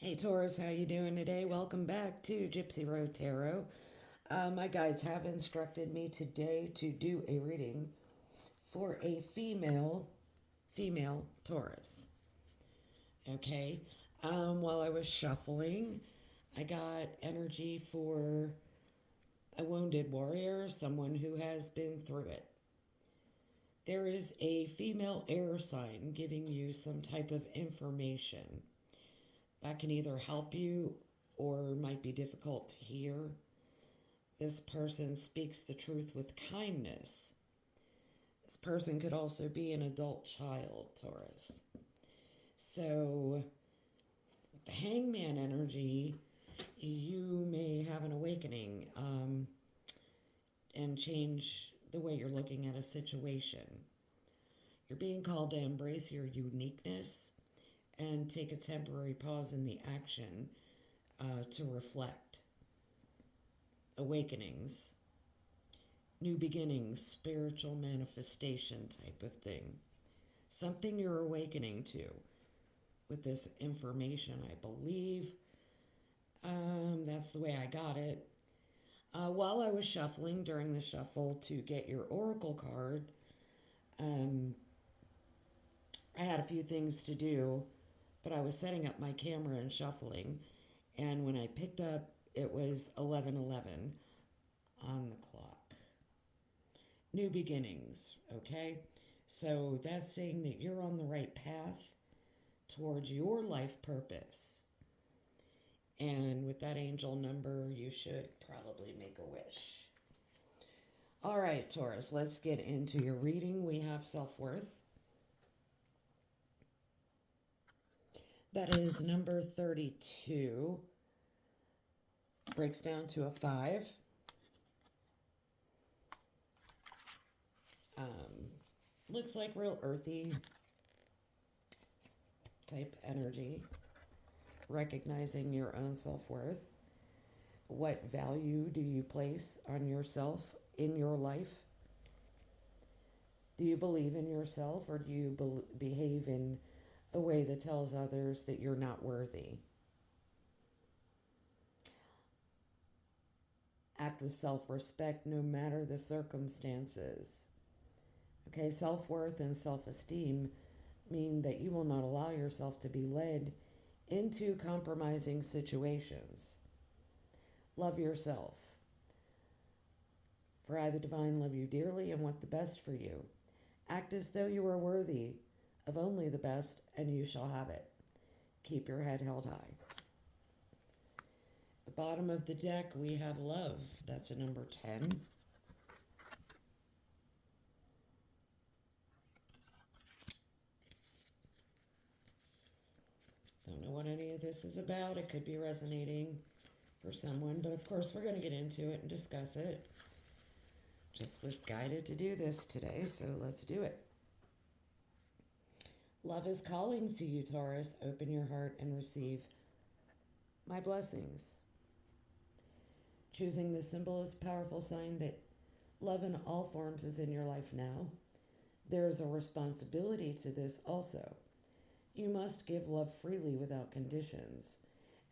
Hey Taurus, how you doing today? Welcome back to Gypsy Road Tarot. My guides have instructed me today to do a reading for a female Taurus. Okay. While I was shuffling, I got energy for a wounded warrior, someone who has been through it. There is a female air sign giving you some type of information that can either help you or might be difficult to hear. This person speaks the truth with kindness. This person could also be an adult child, Taurus. So, the hangman energy, you may have an awakening and change the way you're looking at a situation. You're being called to embrace your uniqueness and take a temporary pause in the action to reflect. Awakenings, new beginnings, spiritual manifestation type of thing. Something you're awakening to with this information, I believe. That's the way I got it. While I was shuffling during the shuffle to get your oracle card, um, I had a few things to do, but I was setting up my camera and shuffling. And when I picked up, it was 11:11 on the clock. New beginnings, okay? So that's saying that you're on the right path towards your life purpose. And with that angel number, you should probably make a wish. All right, Taurus, let's get into your reading. We have self worth. That is number 32. Breaks down to a 5. Um, Looks like real earthy type energy. Recognizing your own self worth. What value do you place on yourself in your life? Do you believe in yourself, or do you behave in a way that tells others that you're not worthy? Act with self respect no matter the circumstances. Okay, self worth and self esteem mean that you will not allow yourself to be led into compromising situations. Love yourself. For I, the divine, love you dearly and want the best for you. Act as though you are worthy of only the best, and you shall have it. Keep your head held high. The bottom of the deck, we have love. That's a number 10. Don't know what any of this is about. It could be resonating for someone, but of course, we're going to get into it and discuss it. Just was guided to do this today, so let's do it. Love is calling to you, Taurus. Open your heart and receive my blessings. Choosing the symbol is a powerful sign that love in all forms is in your life now. There is a responsibility to this also. You must give love freely without conditions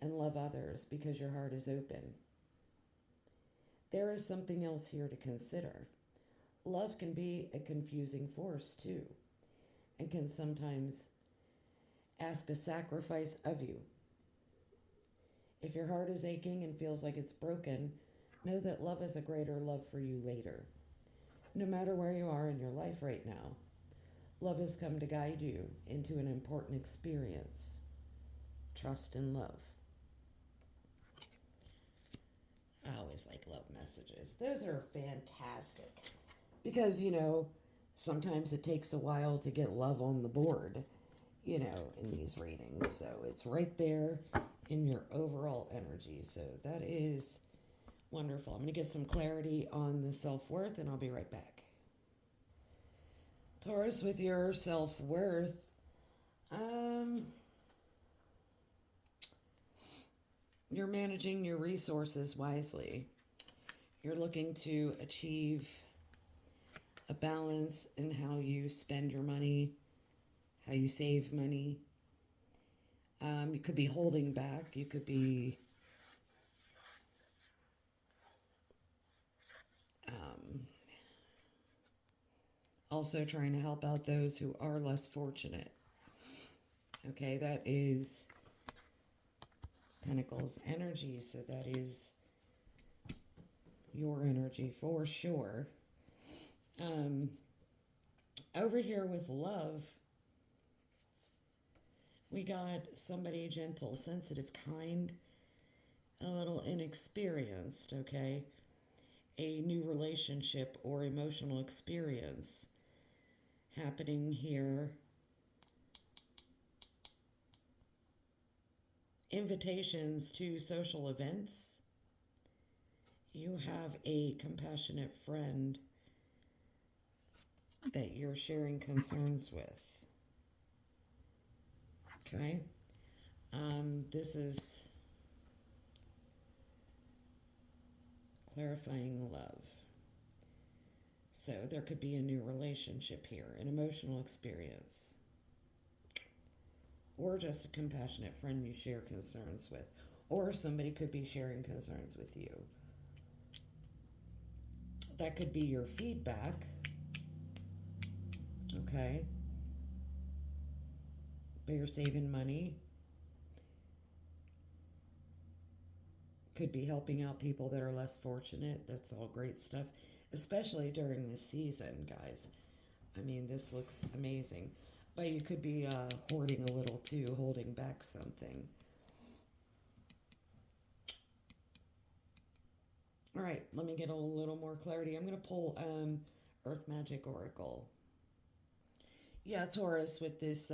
and love others because your heart is open. There is something else here to consider. Love can be a confusing force too, and can sometimes ask a sacrifice of you. If your heart is aching and feels like it's broken, know that love is a greater love for you later. No matter where you are in your life right now, love has come to guide you into an important experience. Trust and love. I always like love messages. Those are fantastic. Because, sometimes it takes a while to get love on the board, in these readings. So it's right there in your overall energy. So that is wonderful. I'm going to get some clarity on the self worth, and I'll be right back. Taurus, with your self worth, you're managing your resources wisely. You're looking to achieve a balance in how you spend your money, how you save money. You could be holding back. You could be um, also trying to help out those who are less fortunate. Okay, that is Pentacles energy, so that is your energy for sure. Um, Over here with love, we got somebody gentle, sensitive, kind, a little inexperienced, okay? A new relationship or emotional experience happening here. Invitations to social events. You have a compassionate friend that you're sharing concerns with. Okay? This is clarifying love. So there could be a new relationship here, an emotional experience, or just a compassionate friend you share concerns with, or somebody could be sharing concerns with you. That could be your feedback, okay? But you're saving money. Could be helping out people that are less fortunate. That's all great stuff, especially during this season, guys. I mean, this looks amazing. But you could be hoarding a little too, holding back something. All right, let me get a little more clarity. I'm going to pull Earth Magic Oracle. Yeah, Taurus, with this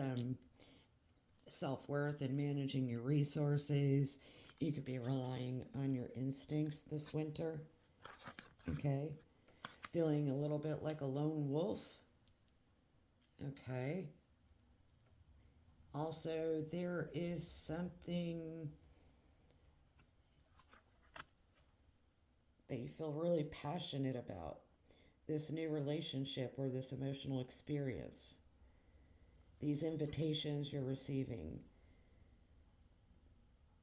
self-worth and managing your resources, you could be relying on your instincts this winter. Okay. Feeling a little bit like a lone wolf. Okay. Also, there is something that you feel really passionate about. This new relationship or this emotional experience. These invitations you're receiving.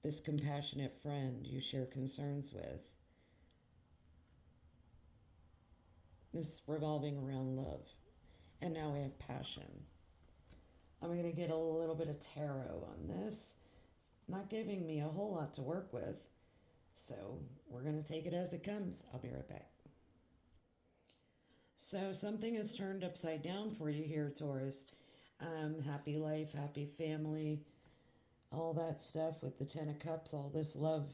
This compassionate friend you share concerns with. This revolving around love. And now we have passion. I'm going to get a little bit of tarot on this. Not giving me a whole lot to work with. So we're going to take it as it comes. I'll be right back. So something is turned upside down for you here, Taurus. Happy life, happy family, all that stuff with the Ten of Cups, all this love,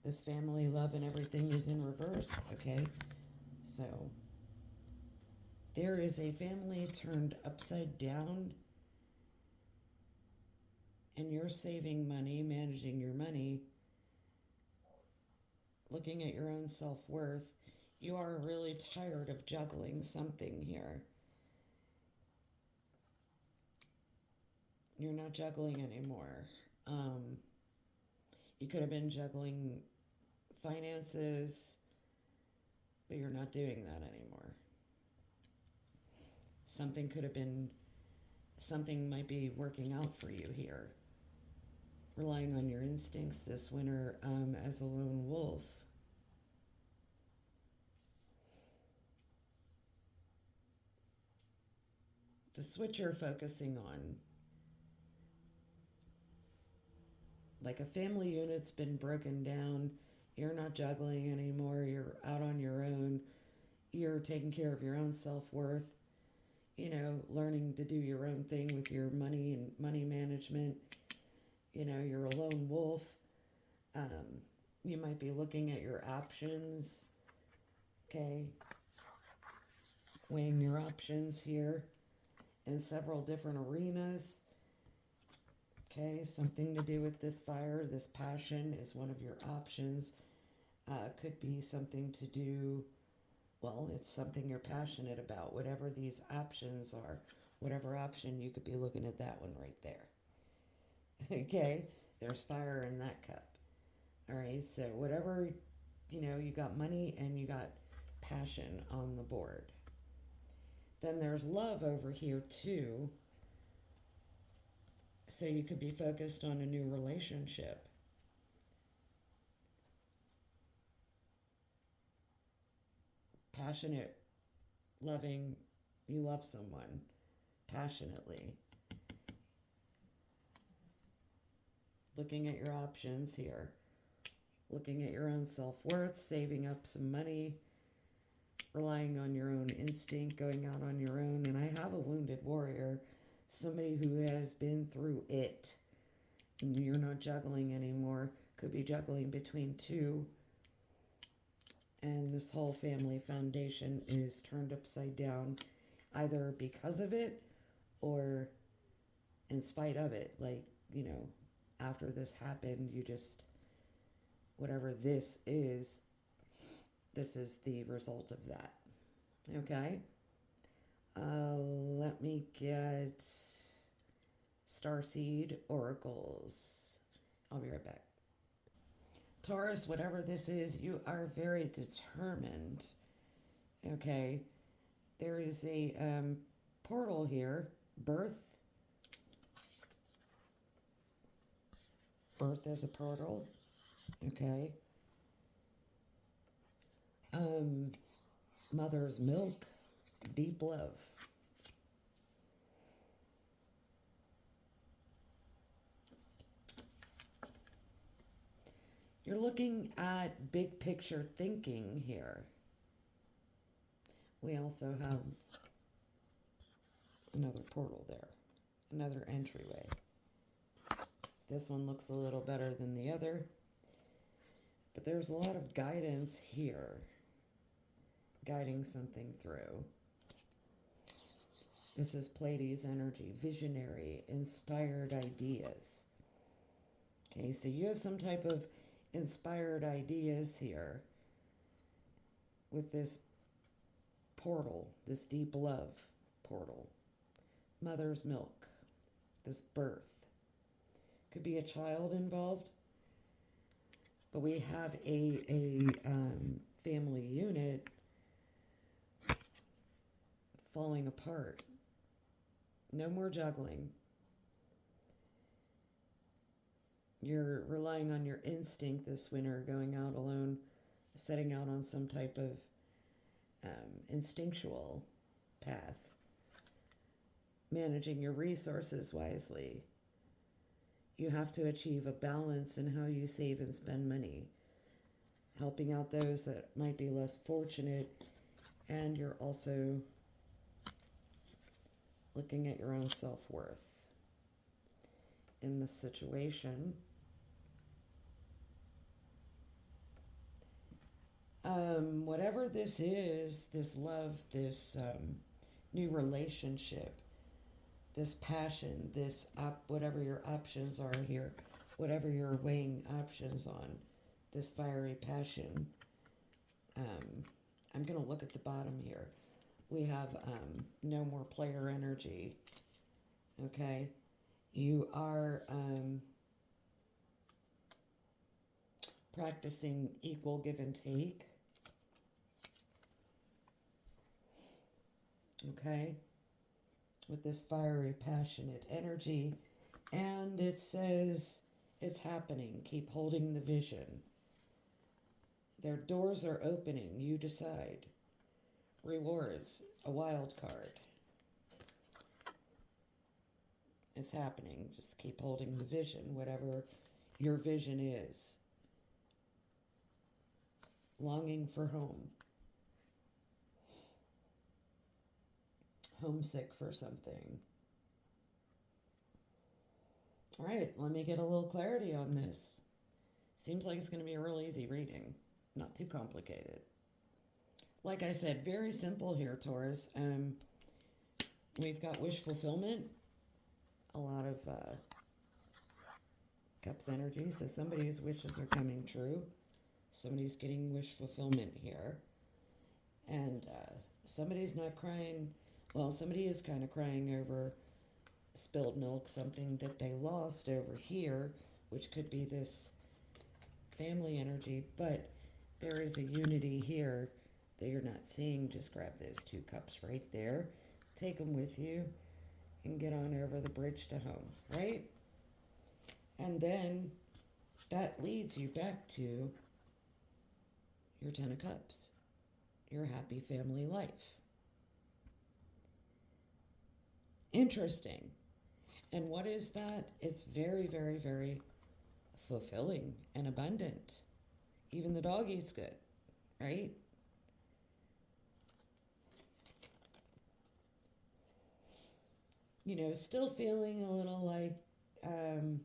this family love and everything is in reverse, okay? So there is a family turned upside down and you're saving money, managing your money, looking at your own self-worth. You are really tired of juggling something here. You're not juggling anymore. You could have been juggling finances, but you're not doing that anymore. Something could have been, something might be working out for you here. Relying on your instincts this winter as a lone wolf. The switch you're focusing on, like a family unit's been broken down, you're not juggling anymore, you're out on your own, you're taking care of your own self-worth, you know, learning to do your own thing with your money and money management. You know, you're a lone wolf. You might be looking at your options, okay, weighing your options here in several different arenas. Okay, something to do with this fire, this passion is one of your options. Could be something to do, well, it's something you're passionate about. Whatever these options are, whatever option, you could be looking at that one right there. Okay, there's fire in that cup. All right, so whatever, you know, you got money and you got passion on the board. Then there's love over here too. So you could be focused on a new relationship. Passionate, loving, you love someone passionately. Looking at your options here. Looking at your own self worth, saving up some money, relying on your own instinct, going out on your own. And I have a wounded warrior, somebody who has been through it. And you're not juggling anymore. Could be juggling between two. And this whole family foundation is turned upside down, either because of it or in spite of it. Like, after this happened, you just, whatever this is the result of that. Okay? Let me get Starseed Oracles. I'll be right back. Taurus, whatever this is, you are very determined. Okay? There is a portal here. Birth. Birth is a portal. Okay? Mother's milk. Deep love. You're looking at big picture thinking here. We also have another portal there, another entryway. This one looks a little better than the other, but there's a lot of guidance here, guiding something through. This is Pleiades energy, visionary, inspired ideas. Okay, so you have some type of inspired ideas here with this portal, this deep love portal. Mother's milk, this birth. Could be a child involved, but we have a family unit falling apart. No more juggling. You're relying on your instinct this winter, going out alone, setting out on some type of instinctual path, managing your resources wisely. You have to achieve a balance in how you save and spend money, helping out those that might be less fortunate, and you're also looking at your own self-worth in this situation. Whatever this is, this love, this new relationship, this passion, this whatever your options are here, whatever you're weighing options on, this fiery passion. I'm going to look at the bottom here. We have no more player energy. Okay? You are practicing equal give and take. Okay? With this fiery, passionate energy. And it says it's happening. Keep holding the vision. Their doors are opening. You decide. Rewards, a wild card. It's happening. Just keep holding the vision, whatever your vision is. Longing for home. Homesick for something. All right, let me get a little clarity on this. Seems like it's going to be a real easy reading. Not too complicated. Like I said, very simple here, Taurus. We've got wish fulfillment. A lot of Cups energy. So somebody's wishes are coming true. Somebody's getting wish fulfillment here. And somebody's not crying. Well, somebody is kind of crying over spilled milk, something that they lost over here, which could be this family energy, but there is a unity here that you're not seeing. Just grab those 2 cups right there, take them with you, and get on over the bridge to home, right? And then that leads you back to your Ten of Cups, your happy family life. Interesting. And what is that? It's very, very, very fulfilling and abundant. Even the dog eats good, right? Still feeling a little like um,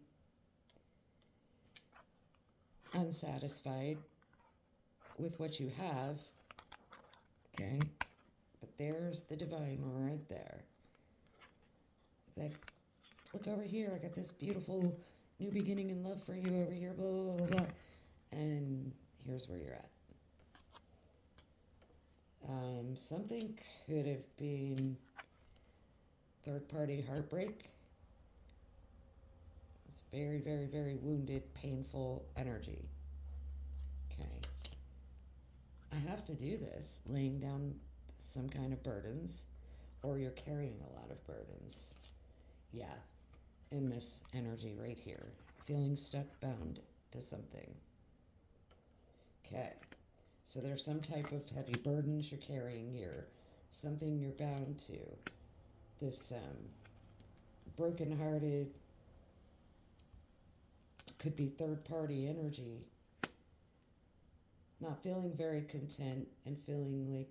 unsatisfied with what you have, okay? But there's the divine right there. Like, look over here, I got this beautiful new beginning in love for you over here, blah, blah, blah, blah. And here's where you're at. Something could have been third party heartbreak. It's very, very, very wounded, painful energy. Okay. I have to do this, laying down some kind of burdens, or you're carrying a lot of burdens. Yeah, in this energy right here. Feeling stuck, bound to something. Okay. So there's some type of heavy burdens you're carrying here, something you're bound to. This broken-hearted, could be third-party energy, not feeling very content and feeling like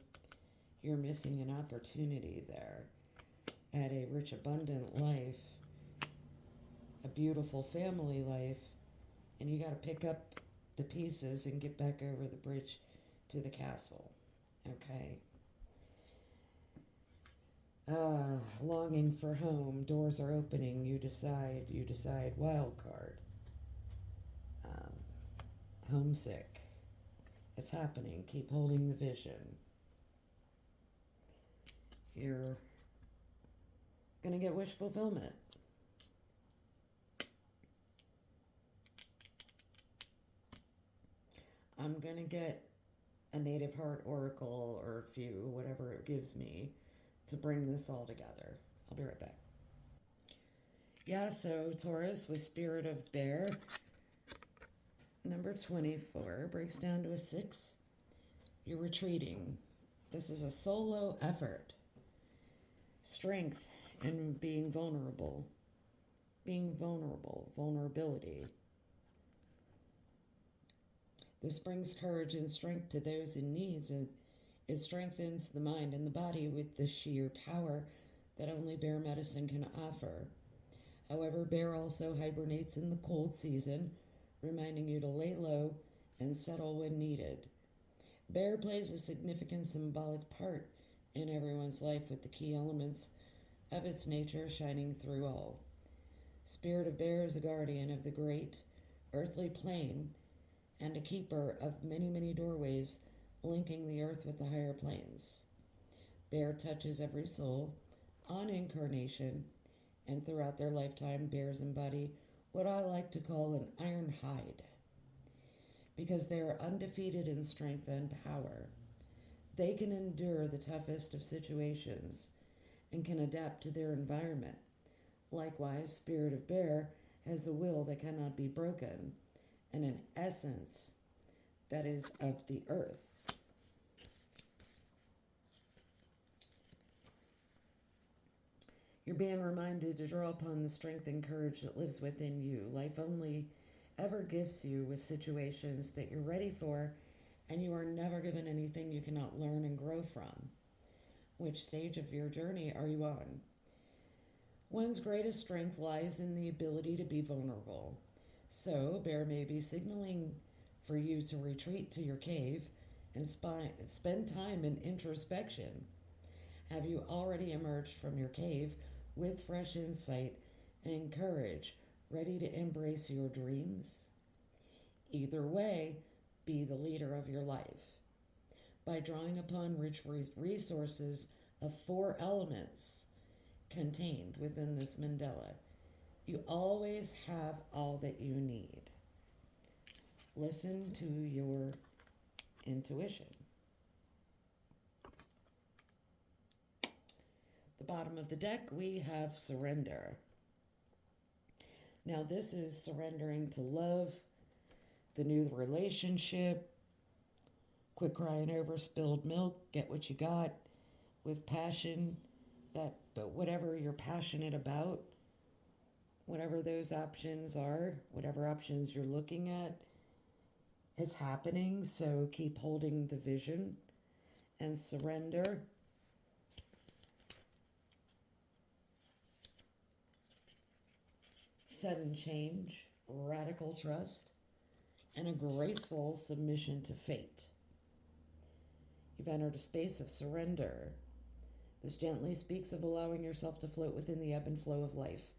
you're missing an opportunity there at a rich, abundant life, a beautiful family life, and you got to pick up the pieces and get back over the bridge to the castle. Okay. Longing for home. Doors are opening. You decide. Wild card. Homesick. It's happening. Keep holding the vision. You're going to get wish fulfillment. I'm going to get a native heart oracle or a few, whatever it gives me, to bring this all together. I'll be right back. Yeah, so Taurus with Spirit of Bear, number 24, breaks down to a 6. You're retreating. This is a solo effort. Strength in being vulnerable. Vulnerability. This brings courage and strength to those in need, and it strengthens the mind and the body with the sheer power that only bear medicine can offer. However, bear also hibernates in the cold season, reminding you to lay low and settle when needed. Bear plays a significant symbolic part in everyone's life, with the key elements of its nature shining through all. Spirit of Bear is a guardian of the great earthly plane and a keeper of many, many doorways linking the earth with the higher planes. Bear touches every soul on incarnation, and throughout their lifetime, bears embody what I like to call an iron hide, because they are undefeated in strength and power. They can endure the toughest of situations and can adapt to their environment. Likewise, Spirit of Bear has a will that cannot be broken, and an essence that is of the earth. You're being reminded to draw upon the strength and courage that lives within you. Life only ever gifts you with situations that you're ready for, and you are never given anything you cannot learn and grow from. Which stage of your journey are you on? One's greatest strength lies in the ability to be vulnerable. So, Bear may be signaling for you to retreat to your cave and spend time in introspection. Have you already emerged from your cave with fresh insight and courage, ready to embrace your dreams? Either way, be the leader of your life. By drawing upon rich resources of 4 elements contained within this mandala, you always have all that you need. Listen to your intuition. The bottom of the deck, we have surrender. Now, this is surrendering to love, the new relationship, quit crying over spilled milk, get what you got with passion, but whatever you're passionate about, whatever those options are, whatever options you're looking at, is happening. So keep holding the vision and surrender. Sudden change, radical trust, and a graceful submission to fate. You've entered a space of surrender. This gently speaks of allowing yourself to float within the ebb and flow of life,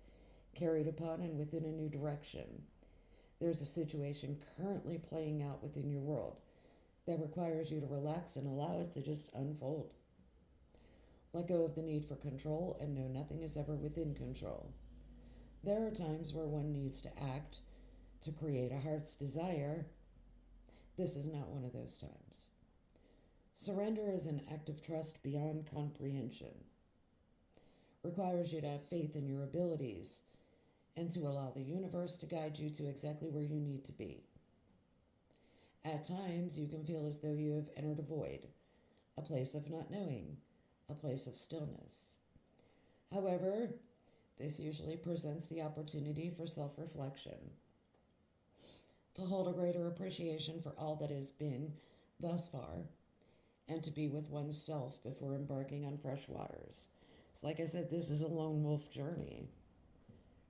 carried upon and within a new direction. There's a situation currently playing out within your world that requires you to relax and allow it to just unfold. Let go of the need for control and know nothing is ever within control. There are times where one needs to act to create a heart's desire. This is not one of those times. Surrender is an act of trust beyond comprehension. Requires you to have faith in your abilities and to allow the universe to guide you to exactly where you need to be. At times, you can feel as though you have entered a void, a place of not knowing, a place of stillness. However, this usually presents the opportunity for self-reflection, to hold a greater appreciation for all that has been thus far, and to be with oneself before embarking on fresh waters. So like I said, this is a lone wolf journey,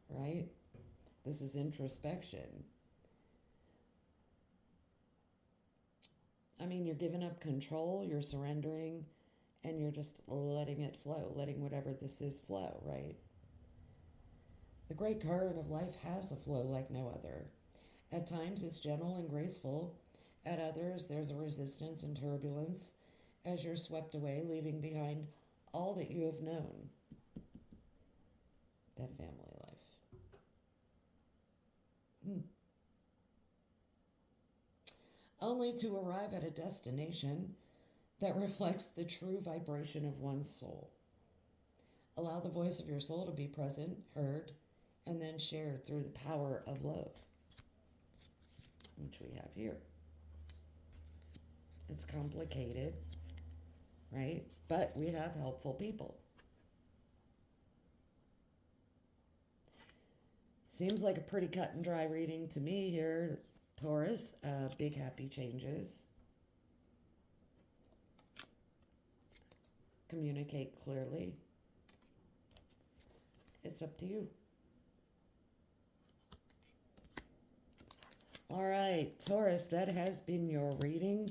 right? This is introspection. I mean, you're giving up control, you're surrendering, and you're just letting it flow, letting whatever this is flow, right? The great current of life has a flow like no other. At times it's gentle and graceful. At others there's a resistance and turbulence as you're swept away, leaving behind all that you have known. That family life. Only to arrive at a destination that reflects the true vibration of one's soul. Allow the voice of your soul to be present, heard, and then shared through the power of love, which we have here. It's complicated, right? But we have helpful people. Seems like a pretty cut and dry reading to me here, Taurus. Big happy changes. Communicate clearly. It's up to you. All right, Taurus, that has been your reading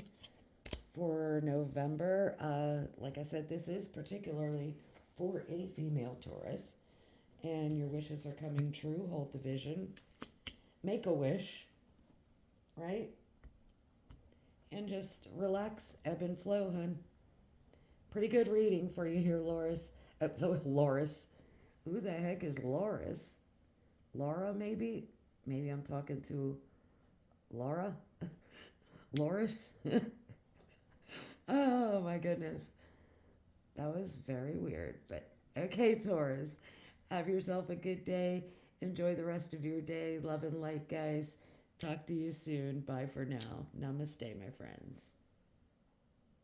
for November. Like I said, this is particularly for a female Taurus, and your wishes are coming true. Hold the vision. Make a wish, right? And just relax, ebb and flow, hun. Pretty good reading for you here, Loris. Loris. Who the heck is Loris? Laura, maybe? Maybe I'm talking to Laura? Loris? Oh my goodness. That was very weird, but okay, Taurus. Have yourself a good day. Enjoy the rest of your day. Love and light, guys. Talk to you soon. Bye for now. Namaste, my friends.